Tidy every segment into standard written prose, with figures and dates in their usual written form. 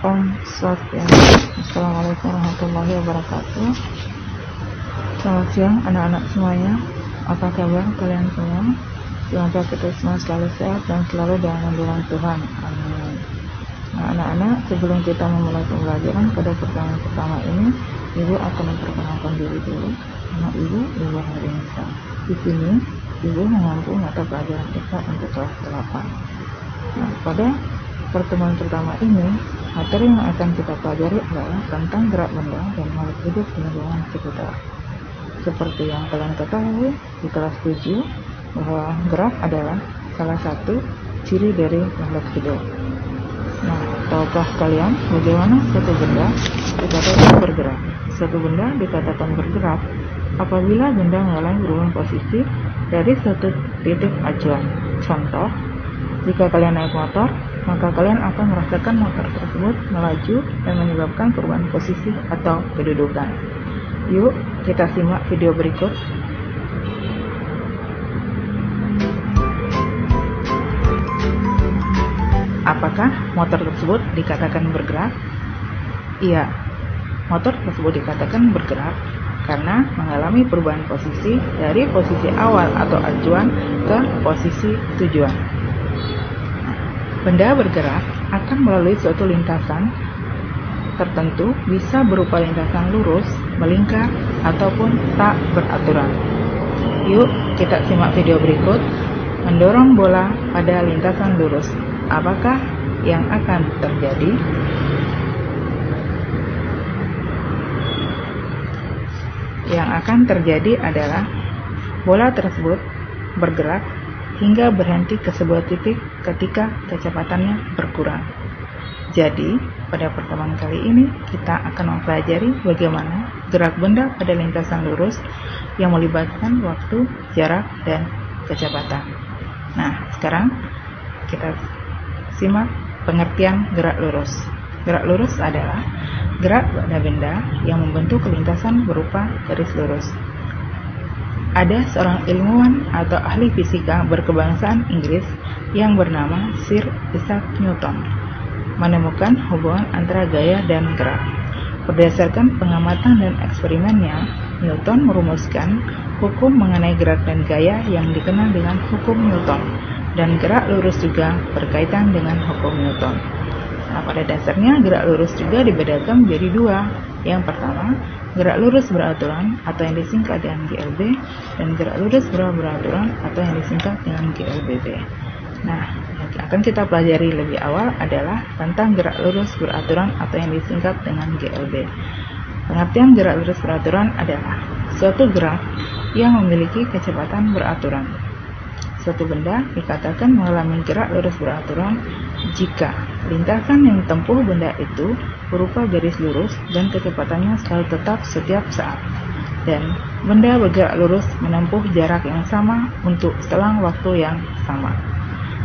Om Swastiastu. Assalamualaikum warahmatullahi wabarakatuh. Selamat siang anak-anak semuanya. Apa kabar kalian semua? Semoga kita semua selalu sehat dan selalu dalam lindungan Tuhan. Amin. Nah, anak-anak, sebelum kita memulai pembelajaran pada pertemuan pertama ini, Ibu akan memperkenalkan diri dulu. Nama Ibu Harinisa. Di sini Ibu mengampu mata pelajaran IPA untuk kelas 8. Nah, pada pertemuan pertama ini, materi yang akan kita pelajari adalah tentang gerak benda dan makhluk hidup di lingkungan sekitar. Seperti yang kalian ketahui di kelas 7, bahwa gerak adalah salah satu ciri dari makhluk hidup. Nah, tahukah kalian bagaimana suatu benda dikatakan bergerak? Suatu benda dikatakan bergerak apabila benda mengalami perubahan posisi dari suatu titik acuan. Contoh, jika kalian naik motor, maka kalian akan merasakan motor tersebut melaju dan menyebabkan perubahan posisi atau kedudukan. Yuk, kita simak video berikut. Apakah motor tersebut dikatakan bergerak? Iya, motor tersebut dikatakan bergerak karena mengalami perubahan posisi dari posisi awal atau acuan ke posisi tujuan. Benda bergerak akan melalui suatu lintasan tertentu, bisa berupa lintasan lurus, melingkar, ataupun tak beraturan. Yuk, kita simak video berikut. Mendorong bola pada lintasan lurus. Apakah yang akan terjadi? Yang akan terjadi adalah bola tersebut bergerak hingga berhenti ke sebuah titik ketika kecepatannya berkurang. Jadi, pada pertemuan kali ini kita akan mempelajari bagaimana gerak benda pada lintasan lurus yang melibatkan waktu, jarak, dan kecepatan. Nah, sekarang kita simak pengertian gerak lurus. Gerak lurus adalah gerak pada benda yang membentuk lintasan berupa garis lurus. Ada seorang ilmuwan atau ahli fisika berkebangsaan Inggris yang bernama Sir Isaac Newton menemukan hubungan antara gaya dan gerak. Berdasarkan pengamatan dan eksperimennya, Newton merumuskan hukum mengenai gerak dan gaya yang dikenal dengan hukum Newton, dan gerak lurus juga berkaitan dengan hukum Newton. Nah, pada dasarnya gerak lurus juga dibedakan menjadi dua. Yang pertama, gerak lurus beraturan atau yang disingkat dengan GLB, dan gerak lurus beraturan atau yang disingkat dengan GLBB. Nah, yang akan kita pelajari lebih awal adalah tentang gerak lurus beraturan atau yang disingkat dengan GLB. Pengertian gerak lurus beraturan adalah suatu gerak yang memiliki kecepatan beraturan. Suatu benda dikatakan mengalami gerak lurus beraturan jika lintasan yang ditempuh benda itu berupa garis lurus dan kecepatannya selalu tetap setiap saat, dan benda bergerak lurus menempuh jarak yang sama untuk selang waktu yang sama.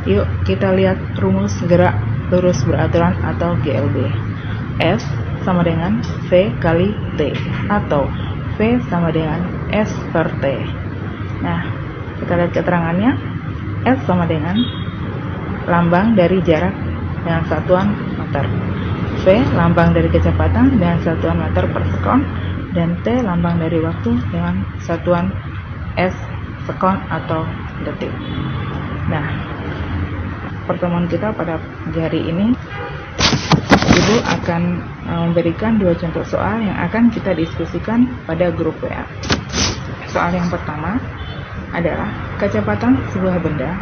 Yuk kita lihat rumus gerak lurus beraturan atau GLB. S sama dengan V kali T atau V sama dengan S per T. Nah, kita lihat keterangannya. S sama dengan lambang dari jarak dengan satuan meter, V lambang dari kecepatan dengan satuan meter per sekon, dan T lambang dari waktu dengan satuan S sekon atau detik. Nah, pertemuan kita pada hari ini, Ibu akan memberikan dua contoh soal yang akan kita diskusikan pada grup WA. Soal yang pertama adalah kecepatan sebuah benda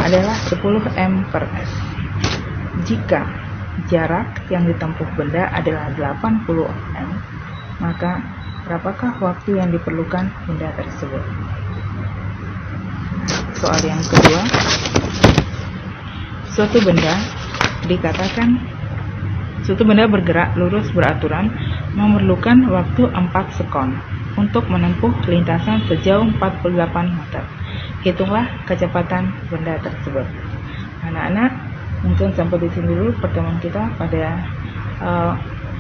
adalah 10 m per s. Jika jarak yang ditempuh benda adalah 80 m, maka berapakah waktu yang diperlukan benda tersebut? Soal yang kedua, suatu benda bergerak lurus beraturan memerlukan waktu 4 sekon untuk menempuh lintasan sejauh 48 meter. Hitunglah kecepatan benda tersebut. Anak-anak, mungkin sampai di sini dulu pertemuan kita pada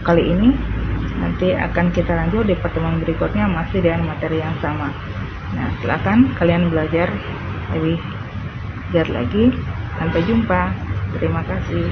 kali ini. Nanti akan kita lanjut di pertemuan berikutnya masih dengan materi yang sama. Nah, silakan kalian belajar lebih giat lagi. Sampai jumpa. Terima kasih.